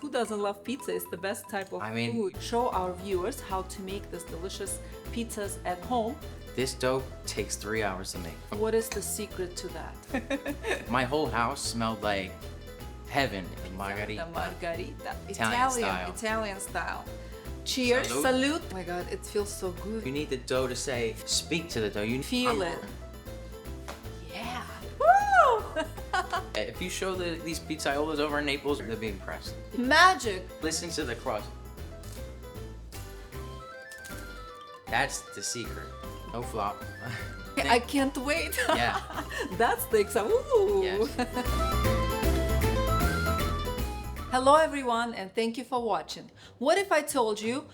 who doesn't love pizza? It's the best type of food. Show our viewers how to make this delicious pizzas at home. This dough takes 3 hours to make. What is the secret to that? My whole house smelled like heaven in Margherita. The Margherita. Italian style. Cheers. Salute. Oh my God, it feels so good. You need the dough to say, speak to the dough. You feel it. Yeah. Woo! If you show these pizzaiolas over in Naples, they'll be impressed. Magic. Listen to the crust. That's the secret. No flop. I can't wait. Yeah. That's the excitement. Ooh. Yes. Hello everyone, and thank you for watching. What if I told you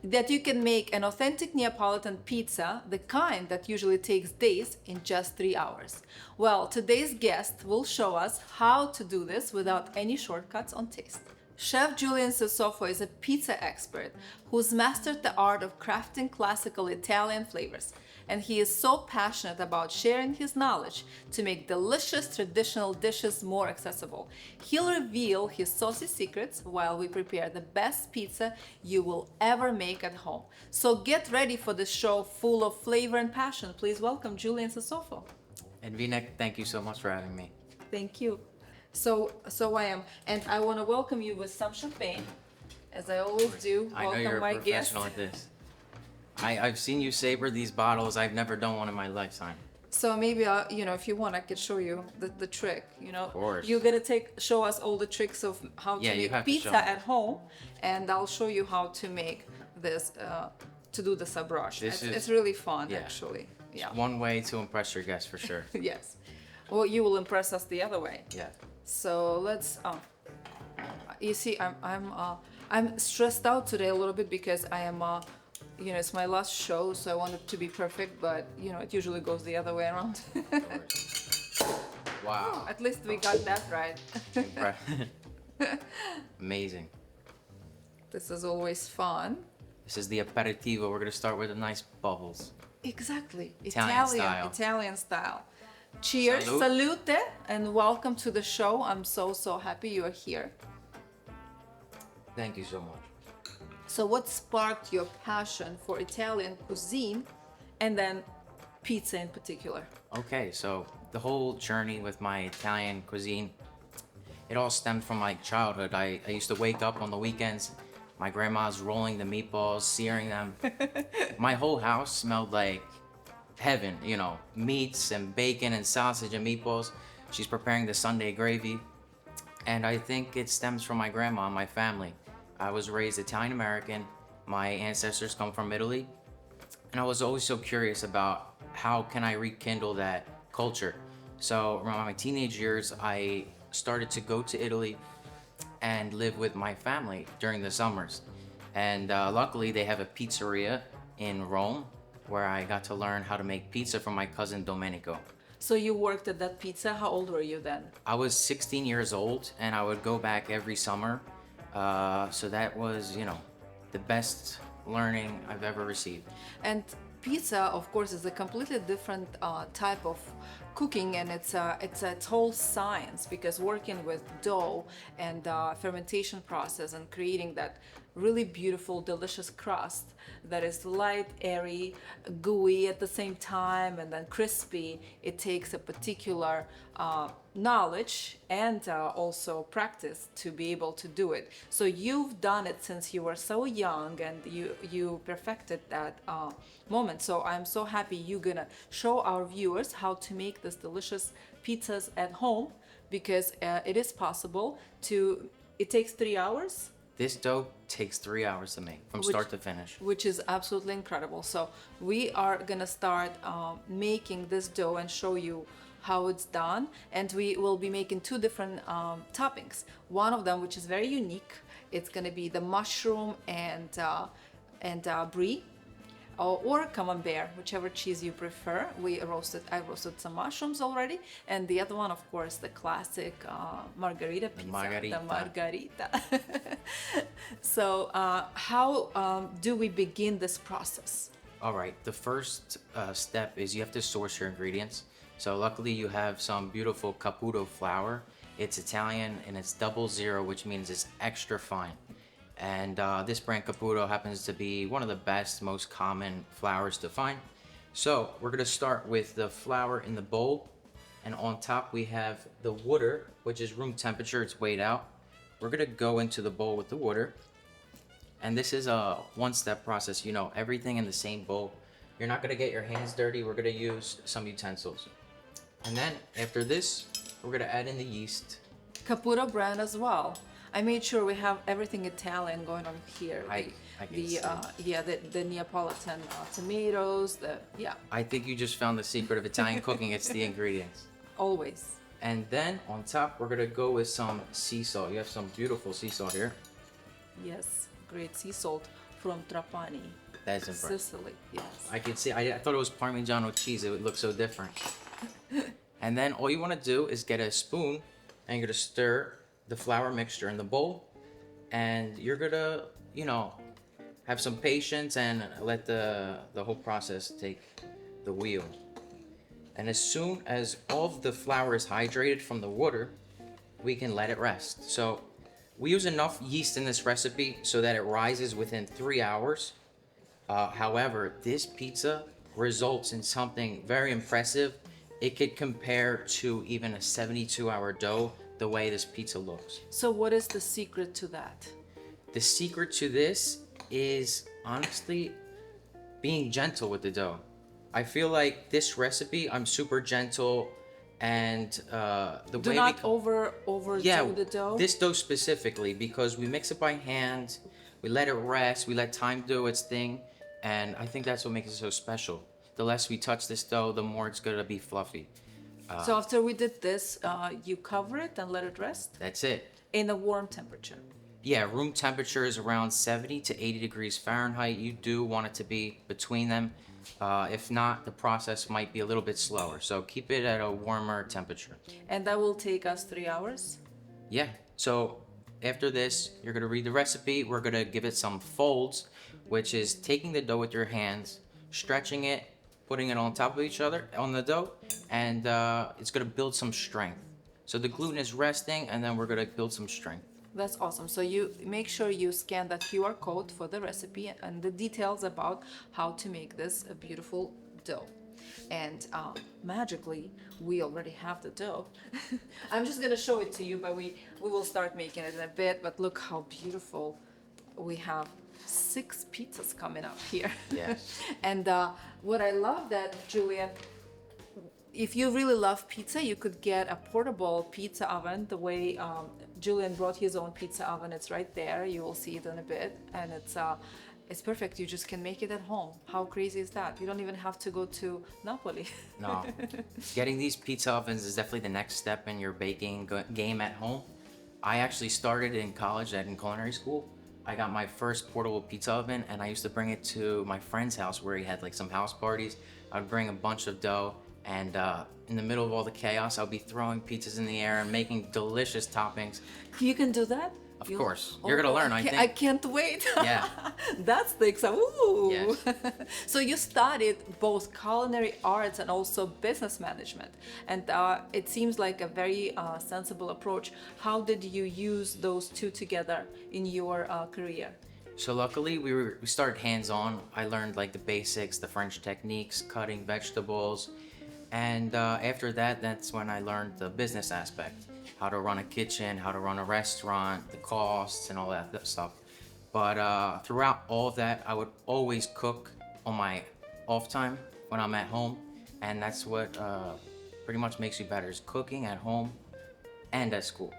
that you can make an authentic Neapolitan pizza, the kind that usually takes days, in just 3 hours? Well, today's guest will show us how to do this without any shortcuts on taste. Chef Julian Sisofo is a pizza expert who's mastered the art of crafting classical Italian flavors, and he is so passionate about sharing his knowledge to make delicious traditional dishes more accessible. He'll reveal his saucy secrets while we prepare the best pizza you will ever make at home. So get ready for this show full of flavor and passion. Please welcome Julian Sisofo. And Vina, thank you so much for having me. Thank you. So I am, and I want to welcome you with some champagne, as I always do. I know you're a professional at this. I've seen you savor these bottles. I've never done one in my lifetime. So maybe, if you want, I could show you the trick, Of course. You're going to show us all the tricks of how to make pizza at home, and I'll show you how to make this, to do the sabroche. It's really fun, actually. Yeah. It's one way to impress your guests, for sure. Yes. Well, you will impress us the other way. Yeah. So let's, you see, I'm stressed out today a little bit because I am, it's my last show, so I want it to be perfect, but it usually goes the other way around. Wow. At least we got that right. Amazing. This is always fun. This is the aperitivo. We're gonna start with the nice bubbles. Exactly. Italian style. Cheers. Salute, and welcome to the show. I'm so happy you are here. Thank you so much. So what sparked your passion for Italian cuisine and then pizza in particular? Okay, so the whole journey with my Italian cuisine, it all stemmed from my childhood. I used to wake up on the weekends, my grandma's rolling the meatballs, searing them. My whole house smelled like heaven, meats and bacon and sausage and meatballs. She's preparing the Sunday gravy. And I think it stems from my grandma and my family. I was raised Italian American. My ancestors come from Italy. And I was always so curious about how can I rekindle that culture. So around my teenage years, I started to go to Italy and live with my family during the summers. And luckily they have a pizzeria in Rome where I got to learn how to make pizza from my cousin Domenico. So you worked at that pizza. How old were you then? I was 16 years old, and I would go back every summer. So that was, the best learning I've ever received. And pizza, of course, is a completely different type of cooking, and it's a whole science, because working with dough and fermentation process and creating that really beautiful, delicious crust that is light, airy, gooey at the same time, and then crispy. It takes a particular knowledge and also practice to be able to do it. So you've done it since you were so young, and you perfected that moment. So I'm so happy you're gonna show our viewers how to make this delicious pizzas at home, because it is possible to. It takes 3 hours. This dough takes 3 hours to make, from start to finish. Which is absolutely incredible. So we are gonna start making this dough and show you how it's done. And we will be making two different toppings. One of them, which is very unique, it's gonna be the mushroom and brie, or camembert, whichever cheese you prefer. I roasted some mushrooms already, and the other one, of course, the classic Margherita pizza, the Margherita. So how do we begin this process? All right, the first step is you have to source your ingredients. So luckily you have some beautiful Caputo flour, It's Italian and it's 00, which means it's extra fine. And this brand Caputo happens to be one of the best, most common flours to find. So we're gonna start with the flour in the bowl, and on top we have the water, which is room temperature. It's weighed out. We're gonna go into the bowl with the water, and this is a one-step process. You know, everything in the same bowl. You're not gonna get your hands dirty. We're gonna use some utensils, and then after this, we're gonna add in the yeast. Caputo brand as well. I made sure we have everything Italian going on here. I can The see. yeah, the Neapolitan tomatoes. I think you just found the secret of Italian cooking. It's the ingredients. Always. And then on top, we're gonna go with some sea salt. You have some beautiful sea salt here. Yes, great sea salt from Trapani, That's impressive. Sicily. Yes. I can see. I thought it was Parmigiano cheese. It would look so different. And then all you want to do is get a spoon, and you're gonna stir the flour mixture in the bowl, and you're gonna, you know, have some patience and let the whole process take the wheel. And as soon as all of the flour is hydrated from the water, we can let it rest. So we use enough yeast in this recipe so that it rises within 3 hours. However, this pizza results in something very impressive. It could compare to even a 72-hour dough, the way this pizza looks. So what is the secret to that? The secret to this is honestly being gentle with the dough. I feel like this recipe, I'm super gentle, and the Do way not we overdo the dough. this dough specifically, because we mix it by hand, we let it rest, we let time do its thing, and I think that's what makes it so special. The less we touch this dough, the more it's gonna be fluffy. So after we did this, you cover it and let it rest That's it. in a warm temperature. Yeah, room temperature is around 70 to 80 degrees Fahrenheit. You do want it to be between them. If not, the process might be a little bit slower. So keep it at a warmer temperature. And that will take us 3 hours. Yeah, so after this, you're gonna read the recipe. We're gonna give it some folds, which is taking the dough with your hands, stretching it, putting it on top of each other on the dough, and it's gonna build some strength. So the gluten is resting, and then we're gonna build some strength. That's awesome. So you make sure you scan that QR code for the recipe and the details about how to make this a beautiful dough. And magically, we already have the dough. I'm just gonna show it to you, but we will start making it in a bit. But look how beautiful we have. 6 pizzas coming up here. Yes. And what I love that, Julian, if you really love pizza, you could get a portable pizza oven. The way Julian brought his own pizza oven, it's right there. You will see it in a bit, and it's perfect. You just can make it at home. How crazy is that? You don't even have to go to Napoli. No, getting these pizza ovens is definitely the next step in your baking game at home. I actually started in college in culinary school. I got my first portable pizza oven, and I used to bring it to my friend's house where he had like some house parties. I'd bring a bunch of dough, and in the middle of all the chaos, I'll be throwing pizzas in the air and making delicious toppings. You can do that? Of course. You're gonna learn, I think. I can't wait. Yeah. That's the exciting. Ooh. Yes. So you studied both culinary arts and also business management, and it seems like a very sensible approach. How did you use those two together in your career? So luckily we started hands-on. I learned like the basics, the French techniques, cutting vegetables, and after that, that's when I learned the business aspect, how to run a kitchen, how to run a restaurant, the costs and all that stuff. But throughout all of that, I would always cook on my off time when I'm at home, and that's what pretty much makes you better, is cooking at home and at school.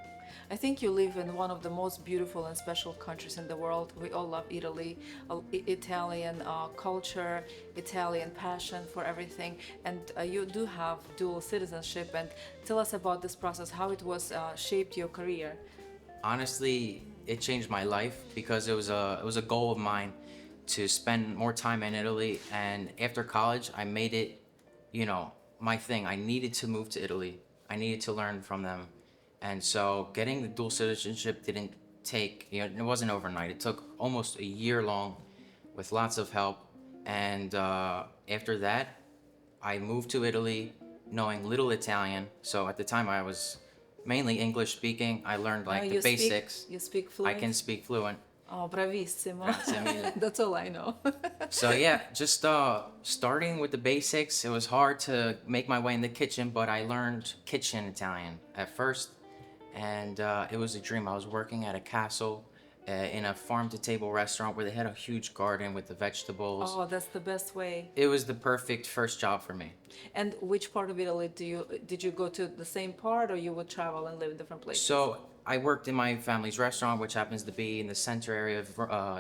I think you live in one of the most beautiful and special countries in the world. We all love Italy, Italian culture, Italian passion for everything. And you do have dual citizenship. And tell us about this process, how it was shaped your career. Honestly, it changed my life because it was a goal of mine to spend more time in Italy. And after college, I made it, you know, my thing. I needed to move to Italy. I needed to learn from them. And so getting the dual citizenship didn't take, you know, it wasn't overnight. It took almost a year long with lots of help. And after that, I moved to Italy knowing little Italian. So at the time I was Mainly English speaking. I learned like the basics. You speak I fluent? can speak fluent. Oh, bravissimo. Grazie mille. That's all I know. So yeah, just starting with the basics. It was hard to make my way in the kitchen, but I learned kitchen Italian at first, and it was a dream. I was working at a castle in a farm-to-table restaurant where they had a huge garden with the vegetables. Oh, that's the best way. It was the perfect first job for me. And which part of Italy did you go to the same part, or you would travel and live in different places? So I worked in my family's restaurant, which happens to be in the center area of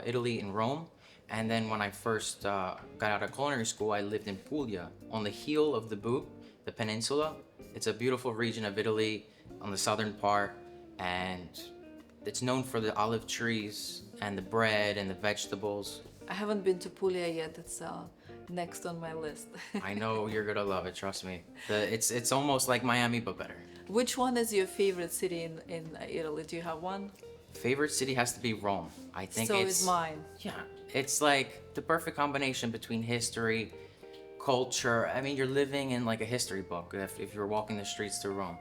Italy in Rome. And then when I first got out of culinary school, I lived in Puglia, on the heel of the boot, the peninsula. It's a beautiful region of Italy on the southern part, and it's known for the olive trees and the bread and the vegetables. I haven't been to Puglia yet. It's next on my list. I know you're gonna love it, trust me. It's almost like Miami, but better. Which one is your favorite city in Italy? Do you have one? Favorite city has to be Rome. I think So it's is mine. yeah, it's like the perfect combination between history, culture. I mean, you're living in like a history book if you're walking the streets through Rome.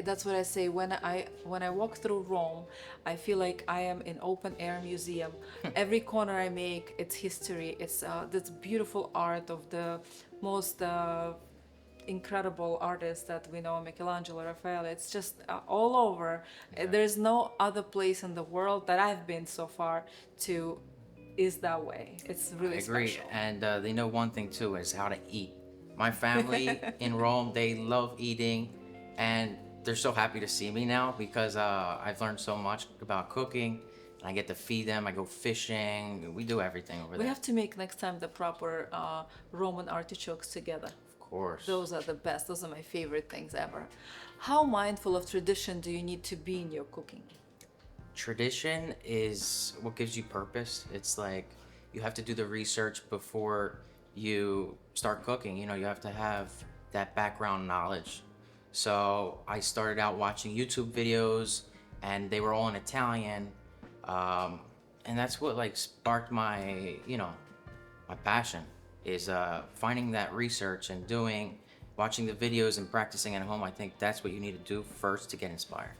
That's what I say when I walk through Rome. I feel like I am in open air museum. Every corner I make, it's history. It's this beautiful art of the most incredible artists that we know, Michelangelo, Raphael. It's just all over. There's no other place in the world that I've been so far to is that way. It's really I agree, special. and they know one thing too is how to eat. My family in Rome, they love eating, and they're so happy to see me now because I've learned so much about cooking. And I get to feed them. I go fishing. We do everything over We there. have to make next time the proper Roman artichokes together. Of course. Those are the best. Those are my favorite things ever. How mindful of tradition do you need to be in your cooking? Tradition is what gives you purpose. It's like you have to do the research before you start cooking. You know, you have to have that background knowledge. So I started out watching YouTube videos, and they were all in Italian, and that's what like sparked my, my passion is finding that research and watching the videos and practicing at home. I think that's what you need to do first to get inspired.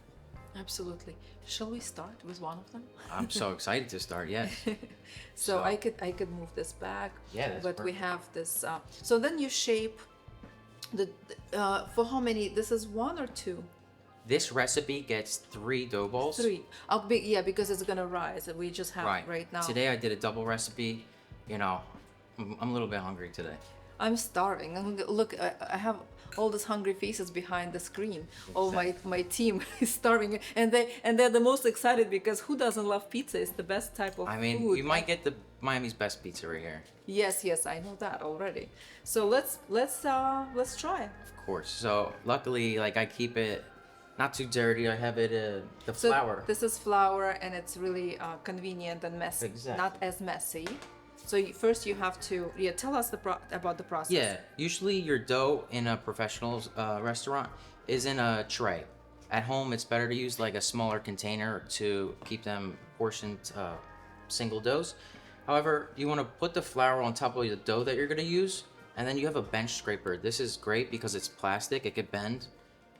Absolutely. Shall we start with one of them? I'm so excited to start. Yes. So I could move this back. Yeah, that's But we perfect. have this. So then you shape the for how many? This is one or two? This recipe gets 3 dough balls. Three. Yeah, because it's gonna rise. And we just have right now. Today I did a double recipe. I'm a little bit hungry today. I'm starving. Look, I have all these hungry faces behind the screen. All my team is starving, and they're the most excited because who doesn't love pizza? It's the best type of I mean, food. you might get the Miami's best pizza right here. Yes, I know that already. So let's try. Of course. So luckily, like I keep it not too dirty. I have it the So flour. this is flour, and it's really convenient and messy. Exactly. Not as messy. So first you have to tell us about the process. Yeah, usually your dough in a professional restaurant is in a tray. At home, it's better to use like a smaller container to keep them portioned single doughs. However, you want to put the flour on top of the dough that you're going to use, and then you have a bench scraper. This is great because it's plastic, it could bend.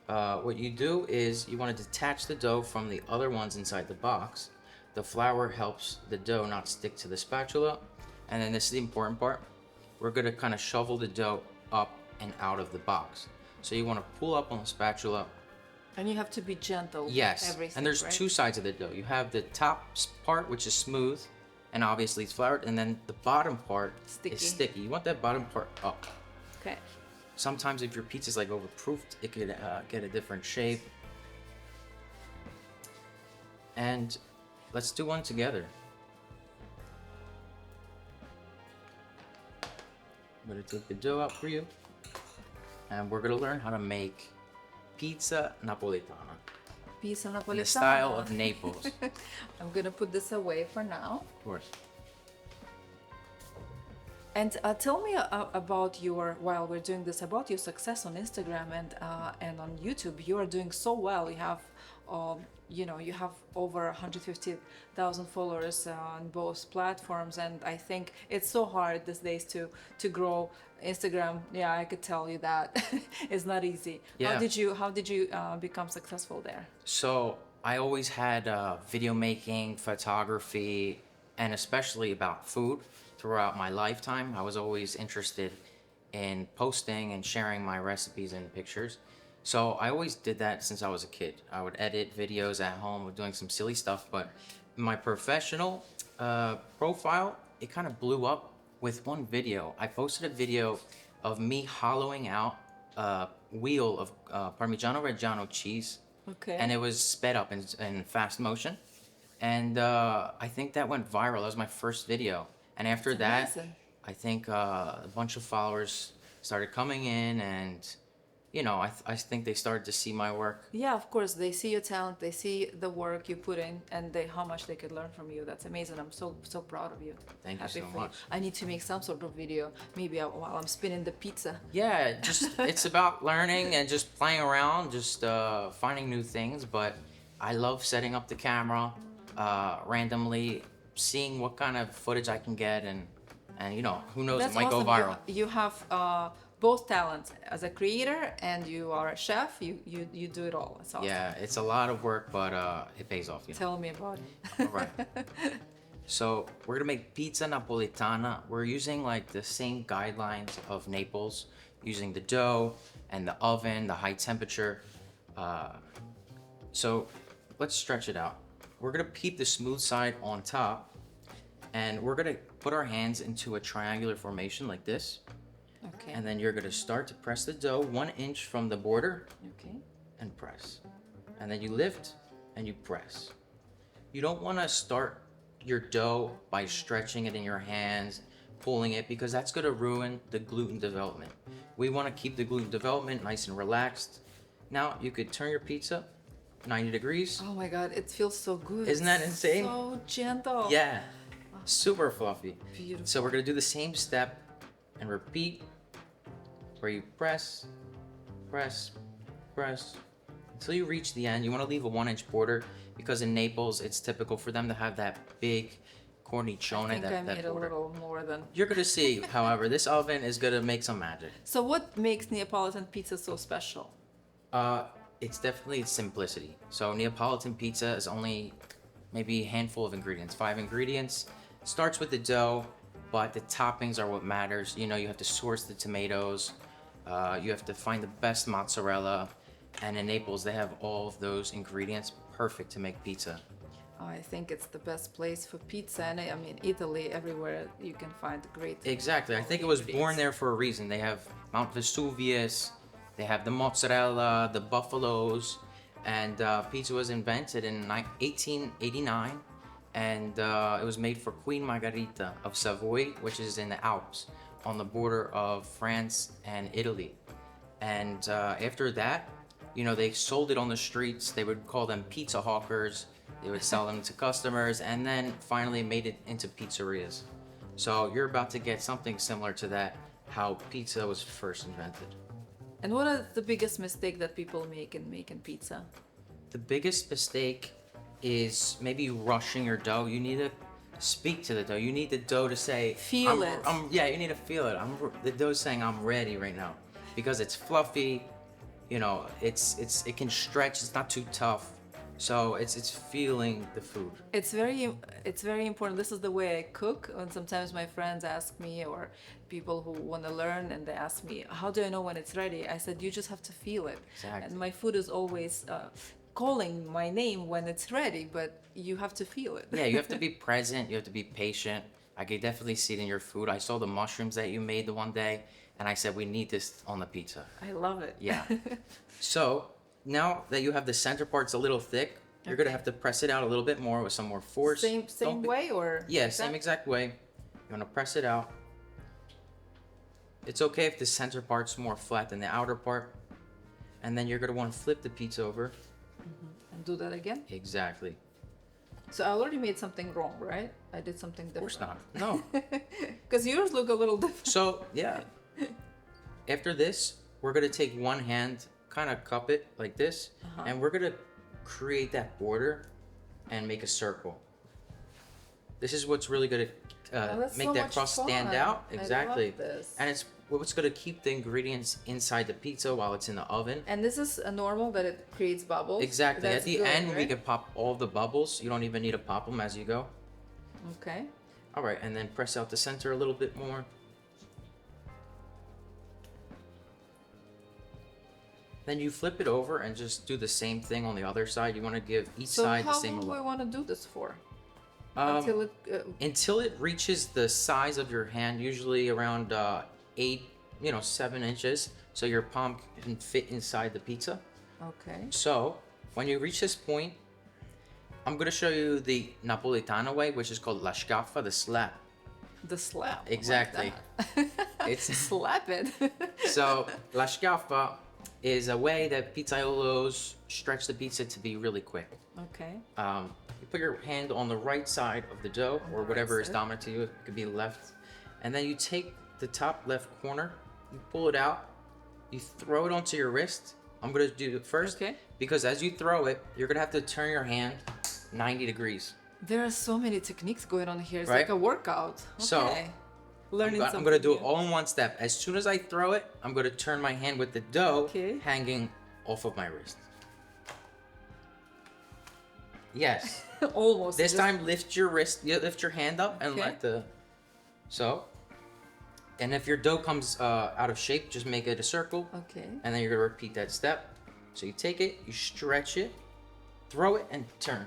What you do is you want to detach the dough from the other ones inside the box. The flour helps the dough not stick to the spatula. And then this is the important part. We're gonna kind of shovel the dough up and out of the box. So you want to pull up on the spatula. And you have to be gentle. Yes. Everything, And there's right? 2 sides of the dough. You have the top part, which is smooth, and obviously it's floured, and then the bottom part Sticky. is sticky. You want that bottom part up. Okay. Sometimes if your pizza's like overproofed, it could get a different shape. And let's do one together. I'm gonna take the dough out for you, and we're gonna learn how to make pizza napoletana Pizza in the napoletana. style of Naples. I'm gonna put this away for now. Of course. And tell me about while we're doing this, about your success on Instagram and on YouTube. You are doing so well. You have you have over 150,000 followers on both platforms, and I think it's so hard these days to grow Instagram. Yeah, I could tell you that it's not easy. Yeah. How did you become successful there? So I always had video making, photography, and especially about food throughout my lifetime. I was always interested in posting and sharing my recipes and pictures. So I always did that since I was a kid. I would edit videos at home, doing some silly stuff. But my professional profile, it kind of blew up with one video. I posted a video of me hollowing out a wheel of Parmigiano Reggiano cheese, Okay. and it was sped up in fast motion. And I think that went viral. That was my first video. And after that, amazing. I think a bunch of followers started coming in, and I think they started to see my work. Yeah, of course. They see your talent, they see the work you put in, and how much they could learn from you. That's amazing. I'm so proud of you. Thank you Happy so for much. I need to make some sort of video, maybe while I'm spinning the pizza. Yeah, it's about learning and just playing around, just finding new things. But I love setting up the camera randomly, seeing what kind of footage I can get, and who knows, That's it might awesome. go viral. You have both talents as a creator, and you are a chef. You do it all. It's awesome. Yeah, it's a lot of work, but it pays off. Tell me about it. All right. So we're gonna make pizza napolitana. We're using like the same guidelines of Naples, using the dough and the oven, the high temperature. So let's stretch it out. We're gonna keep the smooth side on top, and we're gonna put our hands into a triangular formation like this. Okay. And then you're gonna start to press the dough 1 inch from the border Okay. and press. And then you lift and you press. You don't wanna start your dough by stretching it in your hands, pulling it, because that's gonna ruin the gluten development. We wanna keep the gluten development nice and relaxed. Now you could turn your pizza 90 degrees. Oh my God, it feels so good. Isn't that It's insane? So gentle. Yeah, super fluffy. Beautiful. So we're gonna do the same step and repeat, where you press, press, press, until you reach the end. You wanna leave a 1 inch border, because in Naples, it's typical for them to have that big cornicione, I think I that made a border. little more than. You're gonna see, however, this oven is gonna make some magic. So what makes Neapolitan pizza so special? It's definitely its simplicity. So Neapolitan pizza is only maybe a handful of ingredients, 5 ingredients. Starts with the dough, but the toppings are what matters. You have to source the tomatoes. You have to find the best mozzarella. And in Naples, they have all of those ingredients perfect to make pizza. I think it's the best place for pizza, and I mean Italy. Everywhere you can find great. Exactly. I think it was born there for a reason. They have Mount Vesuvius, they have the mozzarella, the buffaloes, and pizza was invented in 1889, and it was made for Queen Margherita of Savoy, which is in the Alps, on the border of France and Italy. And after that, they sold it on the streets. They would call them pizza hawkers. They would sell them to customers, and then finally made it into pizzerias. So you're about to get something similar to that, how pizza was first invented. And what are the biggest mistake that people make in making pizza? The biggest mistake is maybe rushing your dough. You need to speak to the dough. You need the dough to say, Feel it. Yeah, you need to feel it. The dough's saying, I'm ready right now, because it's fluffy. It can stretch. It's not too tough. So it's feeling the food. It's very important. This is the way I cook. And sometimes my friends ask me, or people who want to learn, and they ask me, how do I know when it's ready? I said, you just have to feel it. Exactly. And my food is always calling my name when it's ready, but you have to feel it. Yeah, you have to be present. You have to be patient. I could definitely see it in your food. I saw the mushrooms that you made the one day, and I said, we need this on the pizza. I love it. Yeah. So now that you have the center part's a little thick, you're gonna have to press it out a little bit more with some more force. Same way, or? Yeah, same exact way. You wanna press it out. It's okay if the center part's more flat than the outer part. And then you're gonna wanna flip the pizza over. And do that again? Exactly. So I already made something wrong, right? I did something Of different. course not. No. Because yours look a little different. So, yeah. After this, we're gonna take one hand, kind of cup it like this, and we're gonna create that border and make a circle. This is what's really gonna make that crust stand out. Exactly. I love this. And it's what's gonna keep the ingredients inside the pizza while it's in the oven. And this is a normal that it creates bubbles. Exactly. That's At the good, end, we right? can pop all the bubbles. You don't even need to pop them as you go. Okay. All right, and then press out the center a little bit more. Then you flip it over and just do the same thing on the other side. You want to give each side the same. So how long do we want to do this for? Until until it reaches the size of your hand, usually around 7 inches, so your palm can fit inside the pizza. Okay. So when you reach this point, I'm gonna show you the Napolitana way, which is called la Schiaffa, the slap. The slap. Exactly. It's Slap it. so la Schiaffa is a way that pizzaiolos stretch the pizza to be really quick. Okay. You put your hand on the right side of the dough, or whatever is side. dominant to you. It could be left, and then you take the top left corner, you pull it out, you throw it onto your wrist. I'm gonna do it first, Okay. because as you throw it, you're gonna have to turn your hand 90 degrees. There are so many techniques going on here. It's Right? like a workout. So, Okay. Learning I'm something gonna do it new. all in one step. As soon as I throw it, I'm gonna turn my hand with the dough Okay. hanging off of my wrist. Yes. Almost. This just- time, lift your wrist, lift your hand up, and Okay. let the. So. And if your dough comes out of shape, just make it a circle, Okay. and then you're gonna repeat that step. So you take it, you stretch it, throw it, and turn.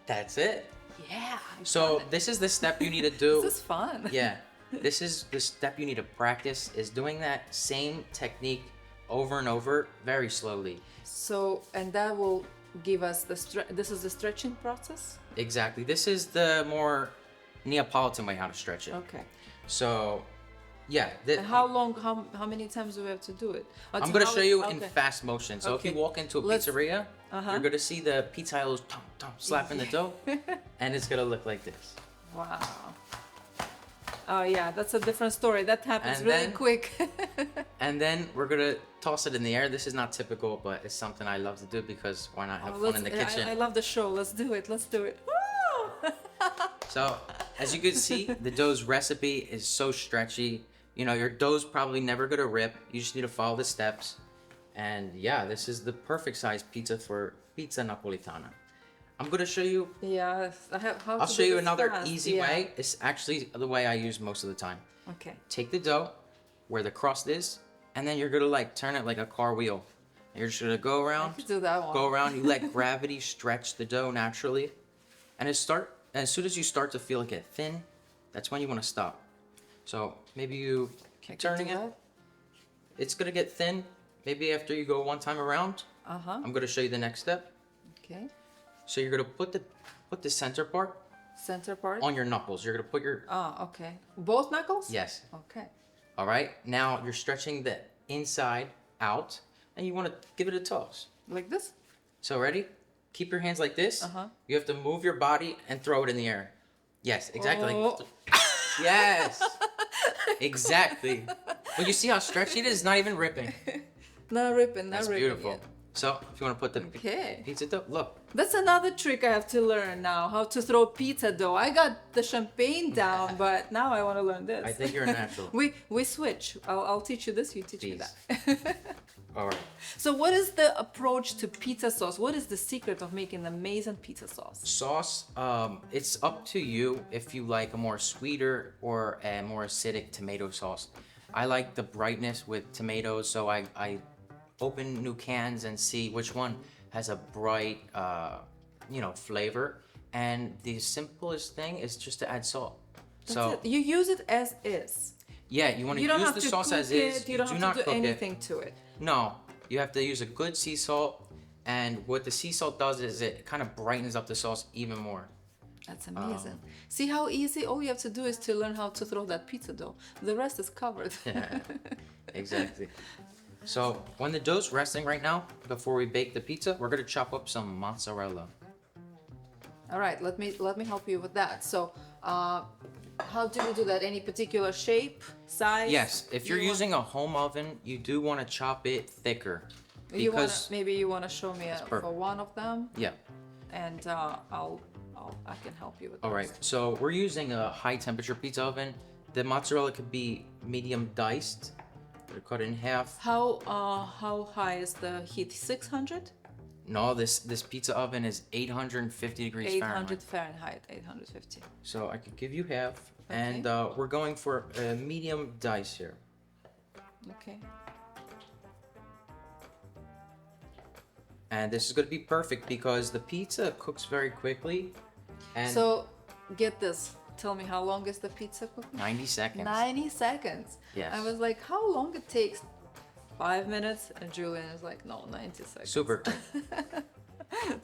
That's it. Yeah. So this is the step you need to do. This is fun. Yeah, this is the step you need to practice, is doing that same technique over and over, very slowly. So, and that will give us this is the stretching process? Exactly. This is the more Neapolitan way how to stretch it. Okay. So, yeah. And how long, how many times do we have to do it? I'm going to show you in Okay. fast motion. So if Okay. you walk into a Let's- pizzeria, Uh-huh. you're going to see the pizzaiolo slapping the dough, and it's going to look like this. Wow. Oh yeah, that's a different story. That happens And really then- quick. And then we're going to toss it in the air. This is not typical, but it's something I love to do, because why not have fun in the kitchen? I love the show. Let's do it. Let's do it. Woo! So, as you can see, the dough's recipe is so stretchy. You know, your dough's probably never gonna rip. You just need to follow the steps. And yeah, this is the perfect size pizza for pizza napolitana. I'm gonna show you, Yeah, how I'll to show do you this another fast. easy Yeah. way. It's actually the way I use most of the time. Okay. Take the dough where the crust is, and then you're gonna like turn it like a car wheel. You're just gonna go I around, could do that one. go around, you let gravity stretch the dough naturally. And as soon as you start to feel it get thin, that's when you want to stop. So maybe you keep I could turning do it. that. It's gonna get thin. Maybe after you go one time around, Uh-huh. I'm gonna show you the next step. Okay. So you're gonna put the center part Center part. on your knuckles. You're gonna put your Okay. Both knuckles? yes. Okay. All right. Now you're stretching the inside out, and you want to give it a toss. Like this? So ready? Keep your hands like this. Uh-huh. You have to move your body and throw it in the air. Yes, exactly. Oh. Yes. Exactly. But you see how stretchy it is? It's not even ripping. Not ripping, not That's ripping beautiful. yet. So if you want to put the Okay. pizza dough, look. That's another trick I have to learn now, how to throw pizza dough. I got the champagne down, but now I want to learn this. I think you're a natural. We switch. I'll teach you this, you teach me Please. that. All right. So what is the approach to pizza sauce? What is the secret of making an amazing pizza sauce? Sauce, it's up to you if you like a more sweeter or a more acidic tomato sauce. I like the brightness with tomatoes, so I open new cans and see which one has a bright, flavor. And the simplest thing is just to add salt. That's So it. You use it as is. yeah, you want to You don't use have the to sauce cook as it. is. You don't do have not to do cook it. anything to it. No, you have to use a good sea salt, and what the sea salt does is it kind of brightens up the sauce even more. That's amazing. See how easy? All you have to do is to learn how to throw that pizza dough. The rest is covered. Yeah, exactly. So when the dough's resting right now, before we bake the pizza, we're gonna chop up some mozzarella. All right, let me help you with that. So, how do you do that? Any particular shape, size? Yes, if you're You want- using a home oven, you do want to chop it thicker. because maybe you wanna show me for perfect. one of them, yeah. and I can help you with All right, so we're using a high temperature pizza oven. The mozzarella could be medium diced. We're cut it in half. How high is the heat? 600? No, this pizza oven is 850 degrees 800 Fahrenheit. Fahrenheit, 850. So I could give you half, Okay. and we're going for a medium dice here. Okay. And this is going to be perfect because the pizza cooks very quickly. And So, get this. Tell me, how long is the pizza cooking? 90 seconds. 90 seconds. Yes. I was like, how long it takes? 5 minutes? And Julian is like, no, 90 seconds. Super quick.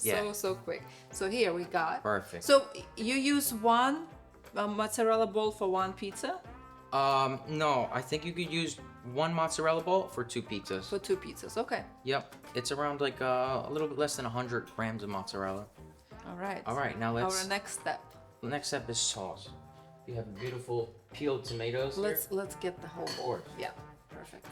Yeah. So quick. So here we got. Perfect. So you use one mozzarella ball for one pizza? No, I think you could use one mozzarella ball for 2 pizzas. For 2 pizzas, okay. Yep, it's around like a little bit less than 100 grams of mozzarella. All right. All right, now let's. Our next step. The next step is sauce. You have beautiful peeled tomatoes. Let's get the whole bowl. course. Yeah, perfect.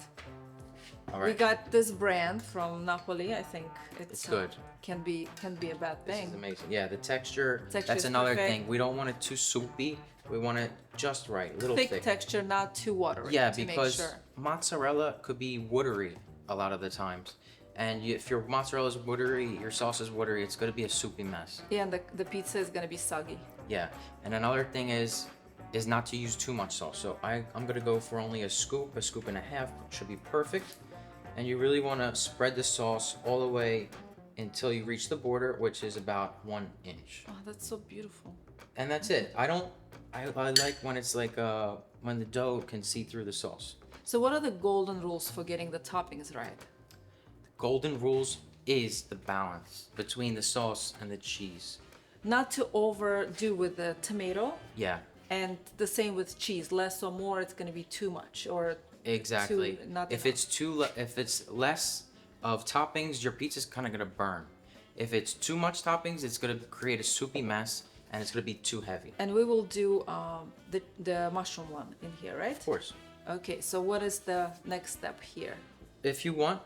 All We right. got this brand from Napoli. I think It's good. Can be a bad This thing. is amazing. Yeah, the texture. Texture That's is another perfect. thing. We don't want it too soupy. We want it just right, little Thick thick. texture, not too watery. Yeah, to because make sure. mozzarella could be watery a lot of the times. And if your mozzarella is watery, your sauce is watery, it's going to be a soupy mess. Yeah, and the pizza is gonna be soggy. Yeah. And another thing is not to use too much sauce. So I'm going to go for only a scoop and a half. Should be perfect. And you really want to spread the sauce all the way until you reach the border, which is about 1 inch. Oh, that's so beautiful. And that's it. I like when it's like when the dough can see through the sauce. So what are the golden rules for getting the toppings right? Golden rules is the balance between the sauce and the cheese. Not to overdo with the tomato, Yeah, and the same with cheese. Less or more, it's gonna be too much, or exactly. not If enough. if it's less of toppings, your pizza's kind of gonna burn. If it's too much toppings, it's gonna create a soupy mess, and it's gonna be too heavy. And we will do the mushroom one in here, right? Of course. Okay, so what is the next step here? If you want,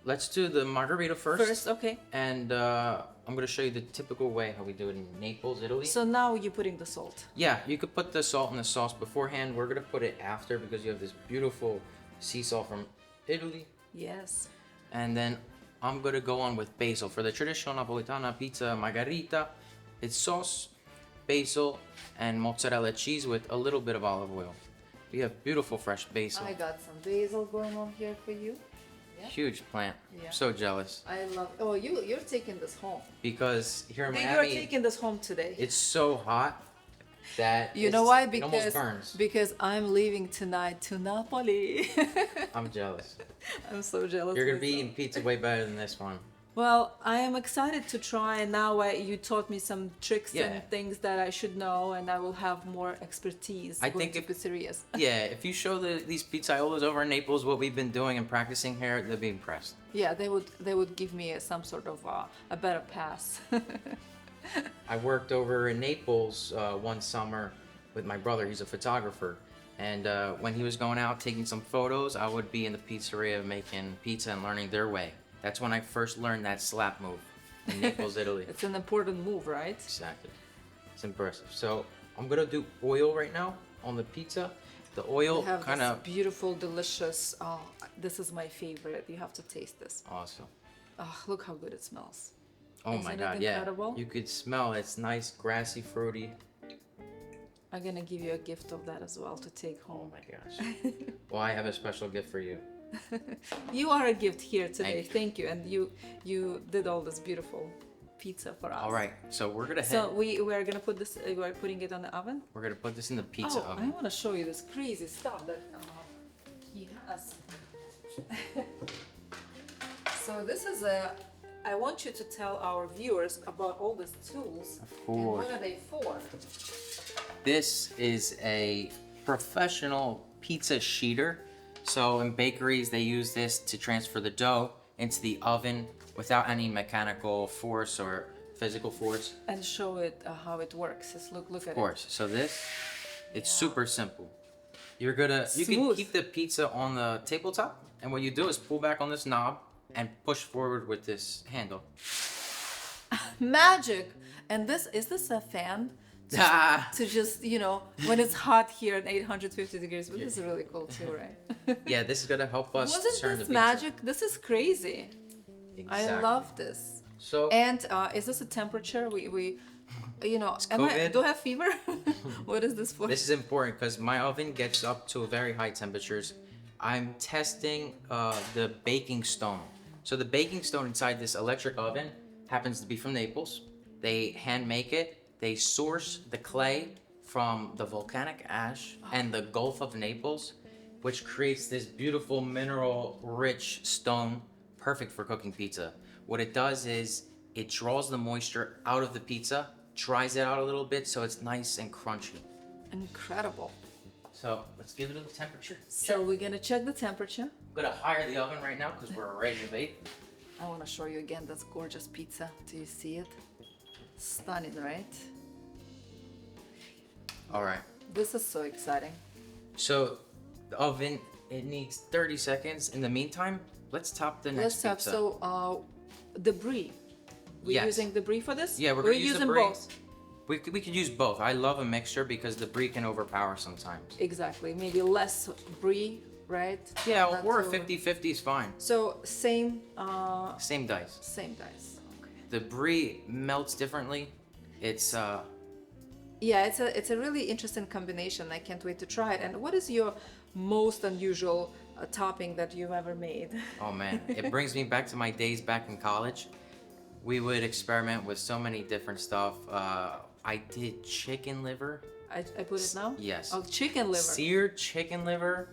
let's do the margherita first. First, okay. And I'm gonna show you the typical way how we do it in Naples, Italy. So now you're putting the salt. Yeah, you could put the salt in the sauce beforehand. We're gonna put it after because you have this beautiful sea salt from Italy. Yes. And then I'm gonna go on with basil. For the traditional Napolitana pizza Margherita, it's sauce, basil, and mozzarella cheese with a little bit of olive oil. We have beautiful fresh basil. I got some basil going on here for you. Yeah. Huge plant. Yeah. I'm so jealous. I love. Oh, you're taking this home. Because here in You're Miami, taking this home today. it's so hot that You know why? it almost Because burns. because I'm leaving tonight to Napoli. I'm jealous. I'm so jealous. You're gonna myself. be eating pizza way better than this one. Well, I am excited to try, and now you taught me some tricks Yeah. and things that I should know, and I will have more expertise I going think to pizzerias. Yeah, if you show these pizzaiolas over in Naples what we've been doing and practicing here, they'll be impressed. Yeah, they would give me some sort of a better pass. I worked over in Naples one summer with my brother. He's a photographer. And when he was going out taking some photos, I would be in the pizzeria making pizza and learning their way. That's when I first learned that slap move in Naples, Italy. It's an important move, right? Exactly. It's impressive. So I'm going to do oil right now on the pizza. The oil They have kind this of... beautiful, delicious. Oh, this is my favorite. You have to taste this. Awesome. Oh, look how good it smells. Oh my Isn't it God, yeah. incredible? You could smell it. It's nice, grassy, fruity. I'm gonna give you a gift of that as well to take Oh home. my gosh. Well, I have a special gift for you. You are a gift here today. Thank you. Thank you. And you did all this beautiful pizza for us. All right, so we're gonna head. So we are gonna put this. We are putting it on the oven. We're gonna put this in the pizza I oven. want to show you this crazy stuff that he has. So this is a. I want you to tell our viewers about all these tools. Of And course. what are they for? This is a professional pizza sheeter. So in bakeries, they use this to transfer the dough into the oven without any mechanical force or physical force. And show it how it works. Just look at Of course. So this, it's super simple. You can Smooth. keep the pizza on the tabletop, and what you do is pull back on this knob, and push forward with this handle. Magic. And this is this a fan? To just, when it's hot here at 850 degrees, but this is really cool too, right? Yeah, this is gonna help us Wasn't turn this the pizza. magic? This is crazy. Exactly. I love this. So And is this a temperature? Do I have fever? What is this for? this is important because my oven gets up to very high temperatures. I'm testing the baking stone. So the baking stone inside this electric oven happens to be from Naples. They hand make it. They source the clay from the volcanic ash and the Gulf of Naples, which creates this beautiful mineral-rich stone, perfect for cooking pizza. What it does is it draws the moisture out of the pizza, dries it out a little bit so it's nice and crunchy. Incredible. So let's give it a temperature. So we're gonna check the temperature. I'm gonna hire the oven right now because we're ready to bake. I want to show you again this gorgeous pizza. Do you see it? Stunning, right? All right. This is so exciting. So the oven, it needs 30 seconds. In the meantime, let's top the next pizza. So the brie. We're Yes. using the brie for this? Yeah, we're gonna use the using brie. both. We could use both. I love a mixture because the brie can overpower sometimes. Exactly. Maybe less brie, right? Yeah, Not or a too- 50-50 is fine. So same Same dice. same dice. Okay. The brie melts differently. It's Yeah, it's a really interesting combination. I can't wait to try it. And what is your most unusual topping that you've ever made? oh man, it brings me back to my days back in college. We would experiment with so many different stuff. I did chicken liver. I put it now? Yes. Oh, chicken liver. Seared chicken liver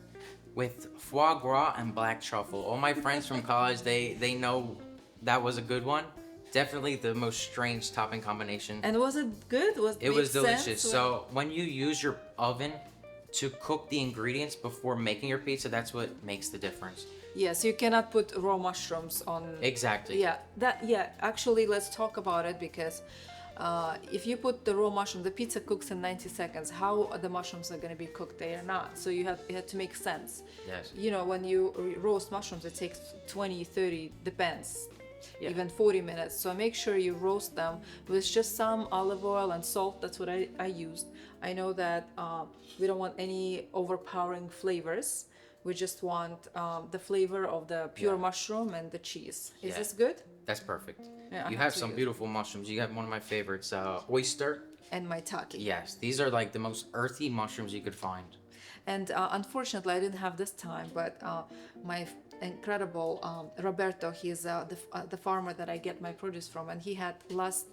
with foie gras and black truffle. All my friends from college, they know that was a good one. Definitely the most strange topping combination. And was it good? It was made sense? delicious. So when you use your oven to cook the ingredients before making your pizza, that's what makes the difference. Yes, you cannot put raw mushrooms on. Exactly. Yeah. Actually, let's talk about it because if you put the raw mushroom, the pizza cooks in 90 seconds. How are the mushrooms are going to be cooked? They are not. So it had to make sense. Yes. When you roast mushrooms, it takes 20, 30, depends. Yeah. Even 40 minutes. So make sure you roast them with just some olive oil and salt. That's what I used. I know that we don't want any overpowering flavors. We just want the flavor of the pure mushroom and the cheese. Is Yeah. this good? That's perfect. Yeah, I you have have to some use- beautiful mushrooms. You have one of my favorites, oyster. And maitake. Yes, these are like the most earthy mushrooms you could find. And unfortunately, I didn't have this time, but my incredible Roberto, he's the farmer that I get my produce from, and he had last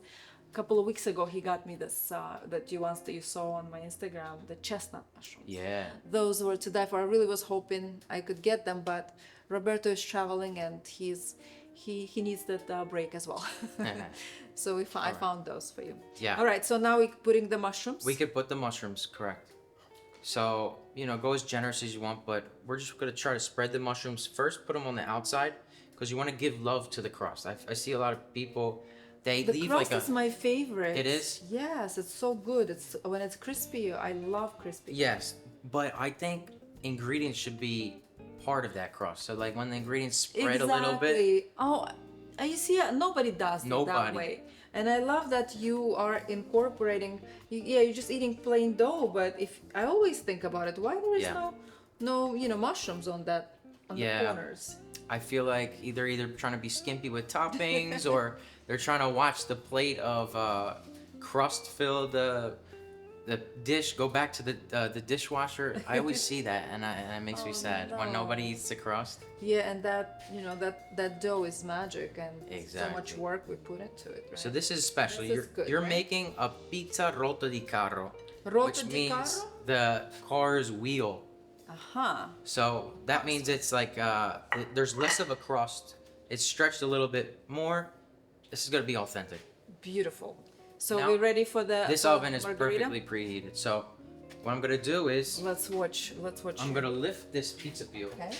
couple of weeks ago, he got me this that you saw on my Instagram, the chestnut mushrooms. Yeah. Those were to die for. I really was hoping I could get them, but Roberto is traveling and he needs that break as well. So I found those for you. Yeah. All right, so now we're putting the mushrooms. We could put the mushrooms, correct. So, go as generous as you want, but we're just going to try to spread the mushrooms first, put them on the outside, because you want to give love to the crust. I see a lot of people, they The leave crust like a... is my favorite. It is? Yes, it's so good. It's when it's crispy. I love crispy. Yes, but I think ingredients should be part of that crust. So like when the ingredients spread a little bit. Exactly. Oh, you see, nobody does it that Nobody. way. And I love that you are incorporating. You're just eating plain dough. But if I always think about it, why there is no mushrooms on the corners? I feel like either trying to be skimpy with toppings or they're trying to watch the plate of crust fill the dish, go back to the dishwasher. I always see that, and it makes me sad when nobody eats the crust. Yeah, and that dough is magic, and so Exactly. much work we put into it. Right? So this is special. This is good, you're right? making a pizza Roto di Carro, Roto which di means Carro? the car's wheel. Aha. So that means it's like there's less of a crust. It's stretched a little bit more. This is gonna be authentic. Beautiful. So Now, we're ready for the This for oven is Margherita? perfectly preheated. So what I'm gonna do is Let's watch. I'm gonna lift this pizza peel. Okay.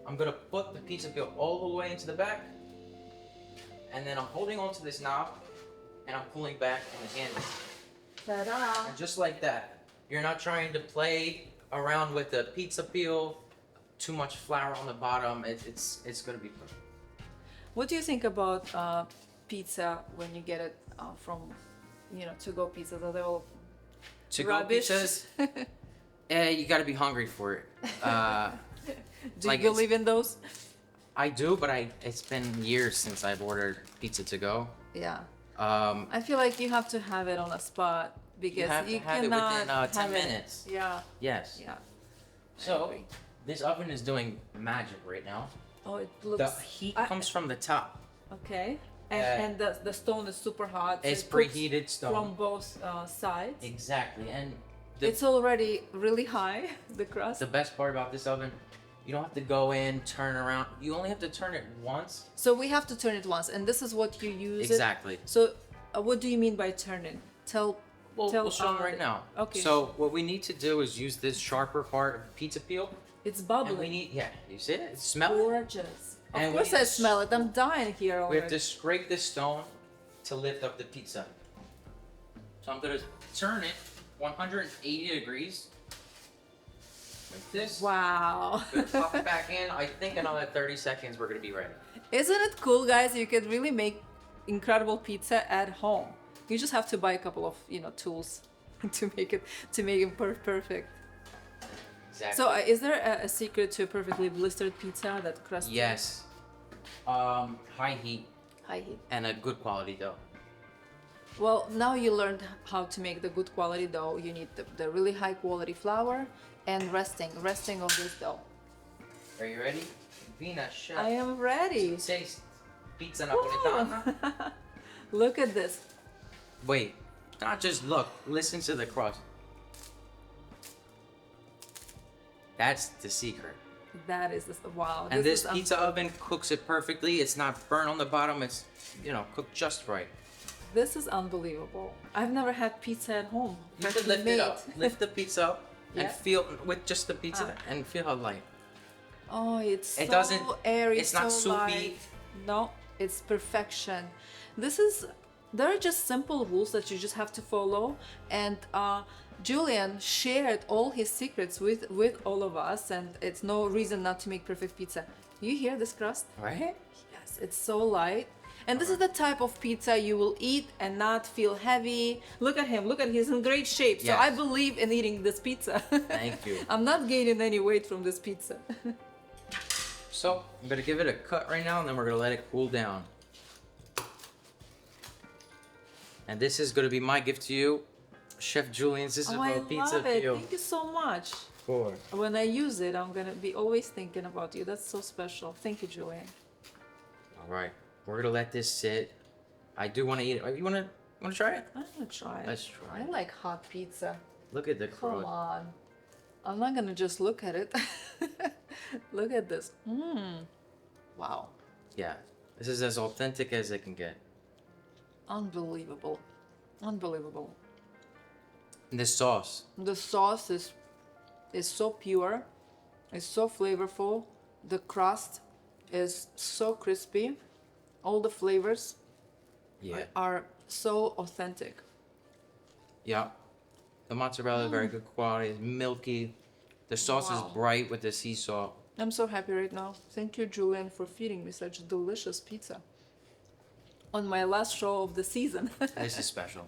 I'm gonna put the pizza peel all the way into the back, and then I'm holding onto this knob, and I'm pulling back on the handle. Ta-da! And just like that, you're not trying to play around with the pizza peel too much flour on the bottom. It's gonna be perfect. What do you think about pizza when you get it from, to-go pizzas? Are they all To-go rubbish? pizzas, you gotta be hungry for it. Do like you believe in those? I do, but it's been years since I've ordered pizza to go. Yeah. Um, I feel like you have to have it on a spot because have you to have it cannot within, 10 have it. minutes. Yeah. yes. Yeah. So agree. this oven is doing magic right now. Oh, it The looks. heat comes from the top. Okay. And the stone is super hot. So It's it cooks preheated stone. from both sides. Exactly, and It's already really high, the crust. the best part about this oven, you don't have to go in, turn around. You only have to turn it once. So we have to turn it once, and this is what you use. Exactly. So, what do you mean by turning? Tell. We'll show them uh, right now. Okay. So what we need to do is use this sharper part of pizza peel. It's And bubbling. we need, you see it? Smell it? Gorgeous. And Of we course need I to smell it. I'm dying here We already. have to scrape the stone to lift up the pizza. So I'm gonna turn it 180 degrees. Like this. Wow. Gonna pop it back in. I think another 30 seconds we're gonna be ready. Isn't it cool, guys? You can really make incredible pizza at home. You just have to buy a couple of, tools to make it perfect. Exactly. So, is there a secret to a perfectly blistered pizza that crust? Yes. High heat High heat. and a good quality dough. Well, now you learned how to make the good quality dough. You need the really high quality flour and resting of this dough. Are you ready? Vina, chef. I am ready. Taste pizza napoletana. Look at this. Wait, not just look. Listen to the crust. That's the secret. That is this. Wow. And this is pizza oven cooks it perfectly. It's not burnt on the bottom. It's, cooked just right. This is unbelievable. I've never had pizza at home. You can freshly lift it up. made. Lift the pizza up Yeah. and feel with just the pizza and feel how light. Oh, it's It so doesn't- airy. it's not so soupy. light. No, it's perfection. There are just simple rules that you just have to follow. And Julian shared all his secrets with all of us, and it's no reason not to make perfect pizza. You hear this crust? Right? Yes, it's so light. And this is the type of pizza you will eat and not feel heavy. Look at him. Look at he's in great shape. So Yes. I believe in eating this pizza. Thank you. I'm not gaining any weight from this pizza. So I'm gonna give it a cut right now, and then we're gonna let it cool down. And this is gonna be my gift to you, Chef Julian Sisofo Oh, I pizza love it. peel. Thank you so much. Four. When I use it, I'm gonna be always thinking about you. That's so special. Thank you, Julian. All right, we're gonna let this sit. I do want to eat it. You wanna try it? I'm gonna try it. Let's try I it. like hot pizza. Look at the Come crust. on. I'm not gonna just look at it. Look at this. Wow. Yeah, this is as authentic as it can get. Unbelievable. Unbelievable. And this sauce. The sauce is so pure. It's so flavorful. The crust is so crispy. All the flavors Yeah. are so authentic. Yeah. The mozzarella is very good quality. It's milky. The sauce Wow. is bright with the sea salt. I'm so happy right now. Thank you, Julian, for feeding me such delicious pizza on my last show of the season. This is special.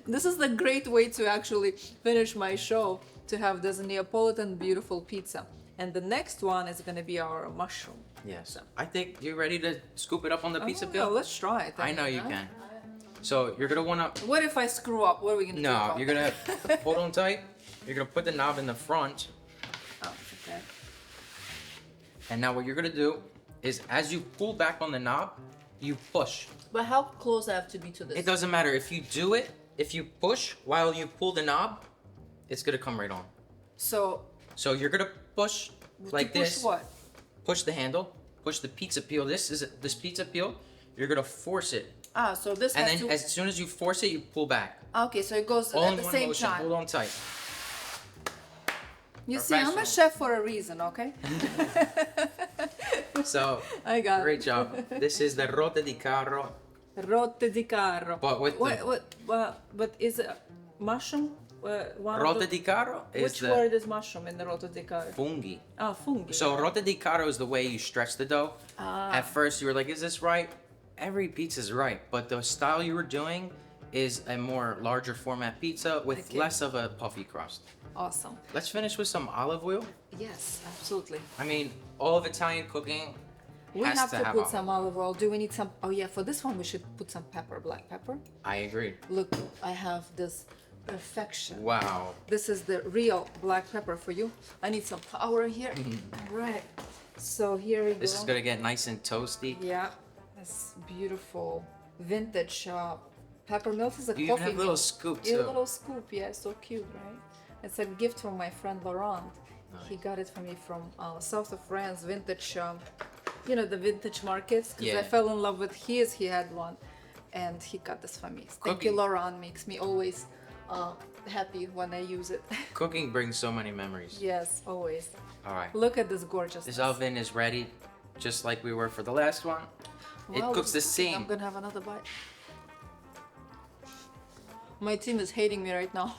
This is the great way to actually finish my show, to have this Neapolitan beautiful pizza. And the next one is going to be our mushroom. Yes. I think you're ready to scoop it up on the pizza Oh, peel. let's try it. I know you can. So you're gonna wanna. What if I screw up? What are we going to do? No, about you're gonna that? hold on tight. You're gonna put the knob in the front, Oh, okay. and now what you're gonna do is, as you pull back on the knob, you push. But how close I have to be to this? It doesn't matter if you do it. If you push while you pull the knob, it's gonna come right on. So, So you're gonna push like to push this. what? Push the handle. Push the pizza peel. This pizza peel. You're gonna force it, Ah, so this and has then to... as soon as you force it, you pull back. Okay, so it goes All at in the one same motion. time. Hold on tight. You see, I'm a Professional. chef for a reason, okay? So I got great it. job. This is the Roto di Carro. Rotte di Carro. But with the- But is it mushroom one Rota of the, di Carro is which the word is mushroom in the Roto di Carro? fungi. Oh, fungi. So Rota di Carro is the way you stretch the dough. At first you were like, is this right? Every pizza's right, but the style you were doing is a more larger format pizza with Okay. less of a puffy crust. Awesome. Let's finish with some olive oil. Yes, absolutely. I mean, all of Italian cooking We has have to to have put olive some olive oil. Do we need some? Oh yeah, for this one we should put some pepper, black pepper. I agree. Look, I have this perfection. Wow. This is the real black pepper for you. I need some flour here. All right. So here we go. This is gonna get nice and toasty. Yeah, this beautiful vintage pepper milk. Is a You coffee even have a little milk. scoop Yeah, too. a little scoop. Yeah, so cute, right? It's a gift from my friend Laurent. He got it for me from south of France, vintage. You know, the vintage markets. Because I Yeah. fell in love with his. He had one, and he got this for me. Thank you, Cooking. Laurent. Makes me always happy when I use it. Cooking brings so many memories. Yes, always. All right. Look at this gorgeousness. This oven is ready, just like we were for the last one. It Wow, cooks the I'm same. gonna have another bite. My team is hating me right now.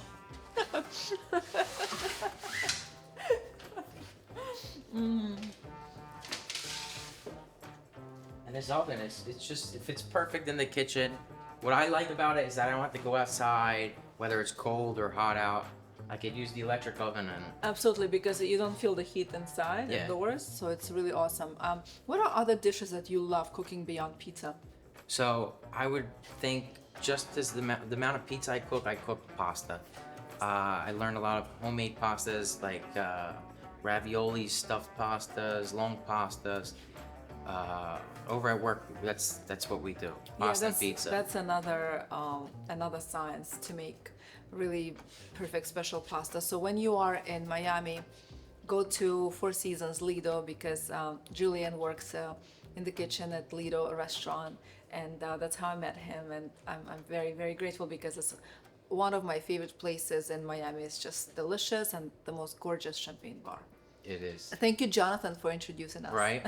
And this oven it's just, if it's perfect in the kitchen. What I like about it is that I don't have to go outside, whether it's cold or hot out. I could use the electric oven and Absolutely, because you don't feel the heat inside Yeah. indoors, so it's really awesome. What are other dishes that you love cooking beyond pizza? so I would think just as the amount of pizza I cook pasta. I learned a lot of homemade pastas like ravioli, stuffed pastas, long pastas. Over at work, that's what we do. Pasta and pizza. That's another science to make really perfect special pasta. So when you are in Miami, go to Four Seasons Lido because Julian works in the kitchen at Lido restaurant, and that's how I met him. And I'm very, very grateful because it's one of my favorite places in Miami. It's just delicious and the most gorgeous champagne bar. It is. Thank you, Jonathan, for introducing us. Right?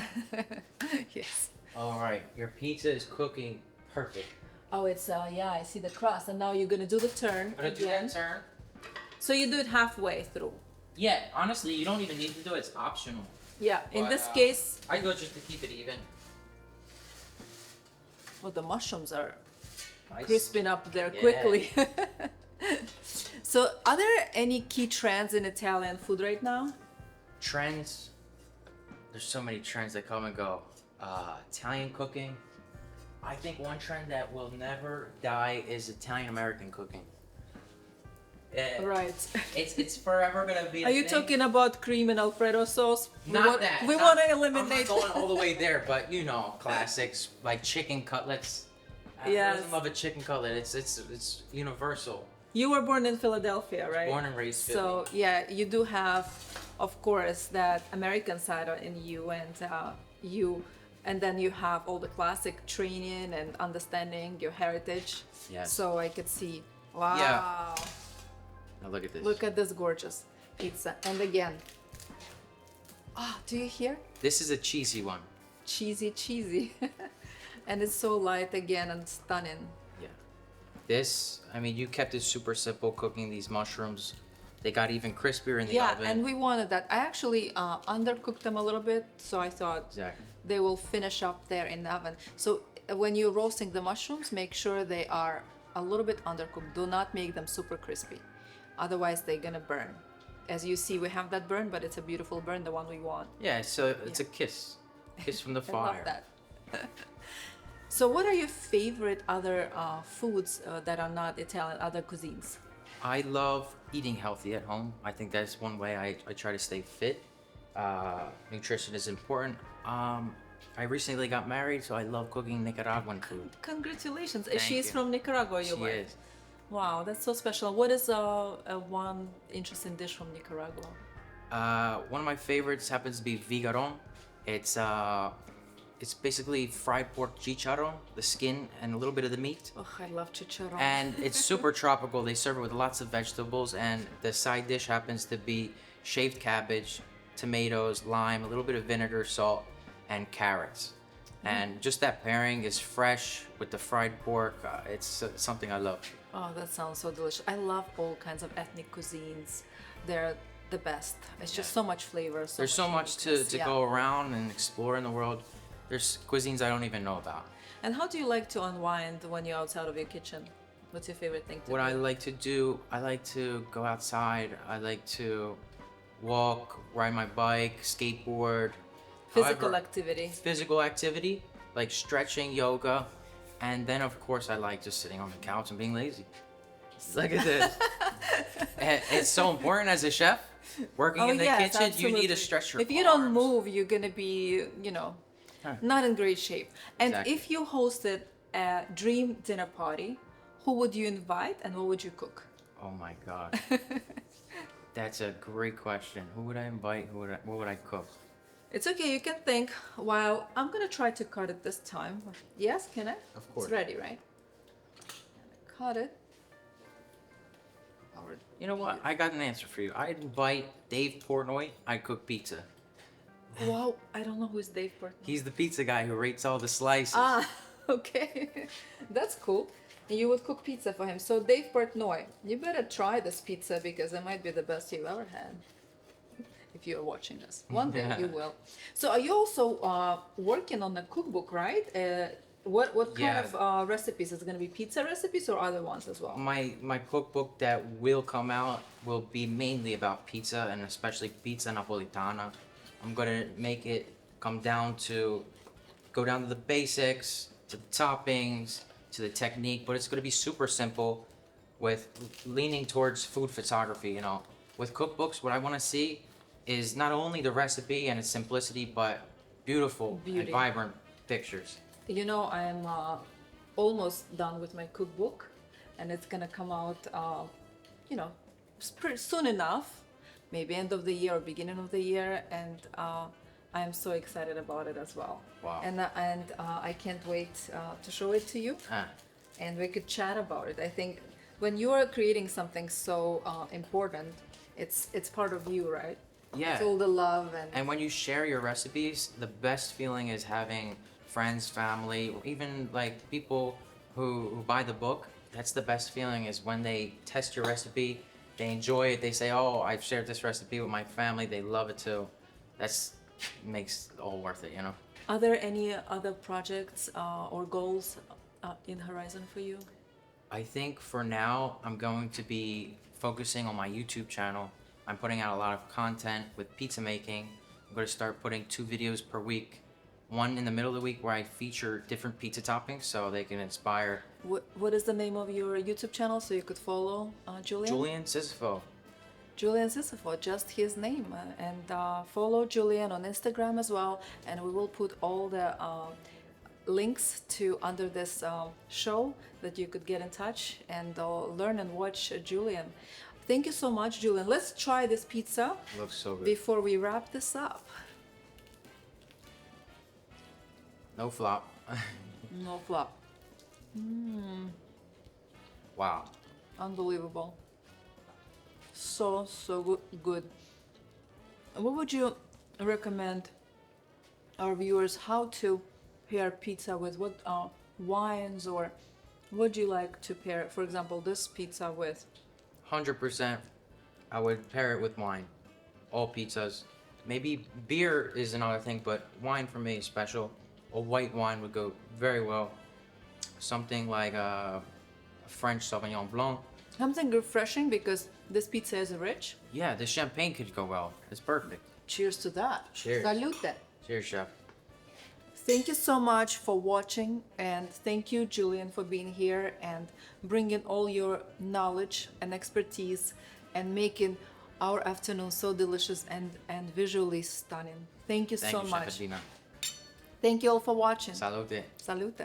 Yes. All right, your pizza is cooking perfect. Oh, it's yeah. I see the crust, and now you're gonna do the turn I'm gonna do again. that turn. So you do it halfway through. Yeah, honestly, you don't even need to do it. It's optional. Yeah. In But, this case, I go just to keep it even. well, the mushrooms are Nice. crisping up there Yeah. quickly. So, are there any key trends in Italian food right now? Trends. There's so many trends that come and go. Italian cooking. I think one trend that will never die is Italian American cooking. Right. It's forever gonna be. Are you talking about cream and Alfredo sauce? Not that. We not- want to I'm eliminate. not going all the way there, but you know, classics like chicken cutlets. Yes. I love a chicken cutlet. It's universal. You were born in Philadelphia, right? Born and raised Philly. So yeah, you do have, of course, that American side in you, and then you have all the classic training and understanding your heritage. Yes. So I could see. Wow. Yeah. Now look at this. Look at this gorgeous pizza, and again. Ah, do you hear? This is a cheesy one. Cheesy, and it's so light again and stunning. Yeah. This, I mean, you kept it super simple cooking these mushrooms. They got even crispier in the Yeah, oven. and we wanted that. I actually undercooked them a little bit, so I thought Exactly. they will finish up there in the oven. So when you're roasting the mushrooms, make sure they are a little bit undercooked. Do not make them super crispy, otherwise they're gonna burn. As you see, we have that burn, but it's a beautiful burn, the one we want. Yeah, so it's a kiss. Kiss from the I love fire. that. So what are your favorite other foods that are not Italian, other cuisines? I love eating healthy at home. I think that's one way I try to stay fit. Nutrition is important. I recently got married, so I love cooking Nicaraguan food. Congratulations. Thank She's you. from Nicaragua, She your wife. is. Wow, that's so special. What is one interesting dish from Nicaragua? One of my favorites happens to be vigaron. It's basically fried pork chicharron, the skin and a little bit of the meat. Oh, I love chicharron. And it's super tropical. They serve it with lots of vegetables, and the side dish happens to be shaved cabbage, tomatoes, lime, a little bit of vinegar, salt, and carrots. And just that pairing is fresh with the fried pork. It's something I love. Oh, that sounds so delicious. I love all kinds of ethnic cuisines. They're the best. It's just so much flavor. There's so much to uniqueness. Yeah. go around and explore in the world. There's cuisines I don't even know about. And how do you like to unwind when you're outside of your kitchen? What's your favorite thing to What do? I like to do, I like to go outside. I like to walk, ride my bike, skateboard. Physical However, activity. Physical activity, like stretching, yoga. And then, of course, I like just sitting on the couch and being lazy. Look at this. It's so important as a chef. Working in the yes, kitchen, you need absolutely. to stretch your If you don't arms. move, you're gonna be, not in great shape. And Exactly. if you hosted a dream dinner party, who would you invite and what would you cook? Oh my God. That's a great question. Who would I invite? What would I cook? It's okay, you can think while I'm gonna try to cut it this time. Yes, can I? Of course. It's ready, right? Cut it. You know what? I got an answer for you. I'd invite Dave Portnoy. I'd cook pizza. Wow, I don't know who's Dave Burton. He's the pizza guy who rates all the slices. Ah, okay. That's cool. You would cook pizza for him. So Dave Portnoy, you better try this pizza because it might be the best you've ever had. If you're watching this, one day you will. So are you also working on a cookbook, right? What kind of recipes? Is it going to be pizza recipes or other ones as well? My cookbook that will come out will be mainly about pizza and especially pizza napolitana. I'm gonna make it go down to the basics, to the toppings, to the technique, but it's gonna be super simple with leaning towards food photography, you know. With cookbooks, what I wanna see is not only the recipe and its simplicity, but beautiful Beauty. and vibrant pictures. You know, I'm almost done with my cookbook, and it's gonna come out, pretty soon enough, maybe end of the year or beginning of the year, and I am so excited about it as well. Wow. And I can't wait to show it to you, Ah, and we could chat about it. I think when you are creating something so important, it's part of you, right? yeah. It's all the love And when you share your recipes, the best feeling is having friends, family, or even like people who buy the book. That's the best feeling is when they test your recipe, they enjoy it, they say, oh, I've shared this recipe with my family, they love it too. That's makes it all worth it, you know? Are there any other projects or goals in horizon for you? I think for now, I'm going to be focusing on my YouTube channel. I'm putting out a lot of content with pizza making. I'm going to start putting 2 videos per week. One in the middle of the week where I feature different pizza toppings so they can inspire. What is the name of your YouTube channel so you could follow Julian? Julian Sisofo. Julian Sisofo, just his name. And follow Julian on Instagram as well. And we will put all the links to under this show that you could get in touch and learn and watch Julian. Thank you so much, Julian. Let's try this pizza Looks so good. before we wrap this up. No flop. No flop. Wow. Unbelievable. So good. What would you recommend our viewers how to pair pizza with? What wines, or would you like to pair, for example, this pizza with? 100%. I would pair it with wine. All pizzas. Maybe beer is another thing, but wine for me is special. A white wine would go very well. Something like a French Sauvignon Blanc. Something refreshing because this pizza is rich. Yeah, the champagne could go well. It's perfect. Cheers to that. Cheers. Salute. Cheers, chef. Thank you so much for watching, and thank you, Julian, for being here and bringing all your knowledge and expertise and making our afternoon so delicious and visually stunning. Thank you Thank so you, much. Chef Adina. Thank you all for watching. Salute. Salute.